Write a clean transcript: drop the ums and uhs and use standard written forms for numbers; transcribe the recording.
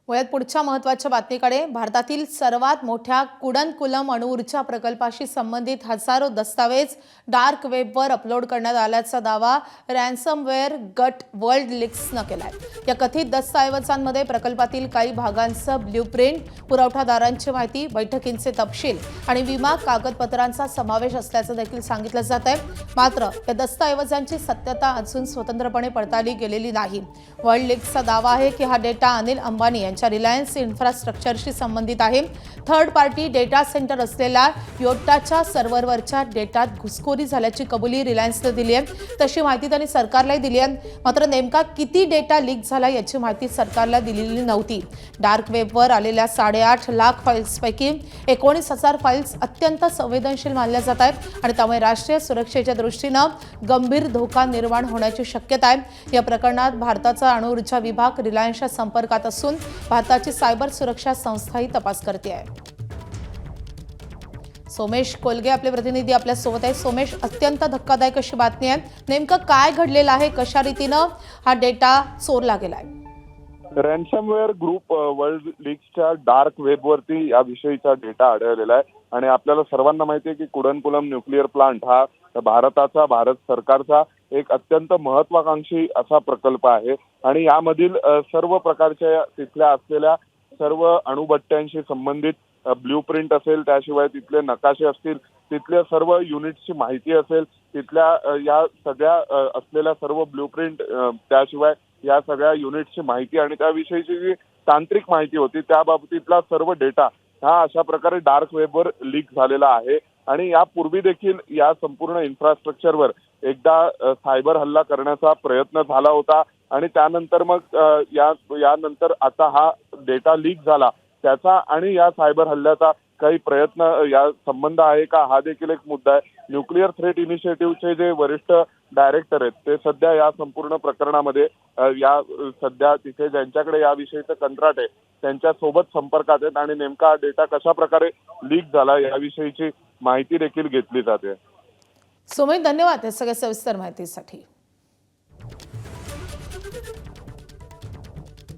वळत पुढच्या महत्त्वाच्या बातमीकडे भारतातील सर्वात मोठ्या कुडनकुलम अणुऊर्जा प्रकल्पाशी संबंधित हजारो दस्तावेज डार्क वेबवर अपलोड करण्यात आल्याचा दावा रॅन्समवेअर गट वर्ल्ड लीक्सनं केलाय। या कथित दस्तावेजांमध्ये प्रकल्पातील काही भागांचं ब्ल्यूप्रिंट, पुरवठादारांची माहिती, बैठकींचे तपशील आणि विमा कागदपत्रांचा समावेश असल्याचं देखील सांगितलं जात आहे। मात्र या दस्तावेजांची सत्यता अजून स्वतंत्रपणे पडताळली गेलेली नाही। वर्ल्ड लीक्सचा दावा आहे की हा डेटा अनिल अंबानी रिलायन्स इन्फ्रास्ट्रक्चरशी संबंधित आहे। थर्ड पार्टी डेटा सेंटर असलेल्या योटाच्या सर्व्हरवरच्या डेटात घुसखोरी झाल्याची कबुली रिलायन्सने दिली आहे। तशी माहिती त्यांनी सरकारलाही दिली आहे। मात्र नेमका किती डेटा लीक झाला याची माहिती सरकारला दिलेली नव्हती। डार्क वेबवर आलेल्या 8.5 लाख फाईल्सपैकी 19,000 फाईल्स अत्यंत संवेदनशील मानल्या जात आहेत आणि त्यामुळे राष्ट्रीय सुरक्षेच्या दृष्टीने गंभीर धोका निर्माण होण्याची शक्यता आहे। या प्रकरणात भारताचा अणुऊर्जा विभाग रिलायन्सच्या संपर्कात असून भारताची सायबर सुरक्षा संस्थाही तपास करते आहे। सोमेश कोलगे आपले प्रतिनिधी आपल्या सोबत आहे। सोमेश, अत्यंत धक्कादायक अशी बातमी आहे, नेमकं काय घडलेलं आहे, कशा रीतीने हा डेटा चोरला गेलाय? रॅन्समवेअर ग्रुप वर्ल्ड लीक्सच्या डार्क वेबवरती या विषयीचा डेटा आढळलेला आहे आणि आपल्याला सर्वांना माहिती आहे की कुडनकुलम न्यूक्लिअर प्लांट हा भारत सरकारचा एक अत्यंत महत्वाकांक्षी असा प्रकल्प आहे आणि यामधील सर्व प्रकारच्या तिथल्या असलेल्या सर्व अणुभट्ट्यांशी संबंधित ब्ल्यूप्रिंट असेल, त्याशिवाय तिथले नकाशे असतील, तिथल्या सर्व युनिट्सची माहिती असेल, तिथल्या या सगळ्या असलेल्या सर्व ब्ल्यूप्रिंट, त्याशिवाय या सगळ्या युनिट्सची माहिती आणि त्याविषयीची जी तांत्रिक माहिती होती त्या बाबतीतला सर्व डेटा हा अशा प्रकारे डार्क वेबवर लीक झालेला आहे। आणि यापूर्वी देखील या संपूर्ण इन्फ्रास्ट्रक्चरवर एकदा सायबर हल्ला करण्याचा प्रयत्न झाला होता आणि त्यानंतर मग यानंतर आता हा डेटा लीक झाला, त्याचा आणि या सायबर हल्ल्याचा काही प्रयत्न या संबंध आहे का, हा देखील एक मुद्दा आहे। न्यूक्लिअर थ्रेट इनिशिएटिव्हचे जे वरिष्ठ डायरेक्टर आहेत ते सध्या या संपूर्ण प्रकरणामध्ये या सध्या तिथे ज्यांच्याकडे याविषयीचं कंत्राट आहे त्यांच्या सोबत संपर्कात आहेत आणि नेमका डेटा कशा प्रकारे लीक झाला याविषयीची माहिती देखील घेतली जाते। सोमेश, धन्यवाद या सगळ्या सविस्तर माहितीसाठी।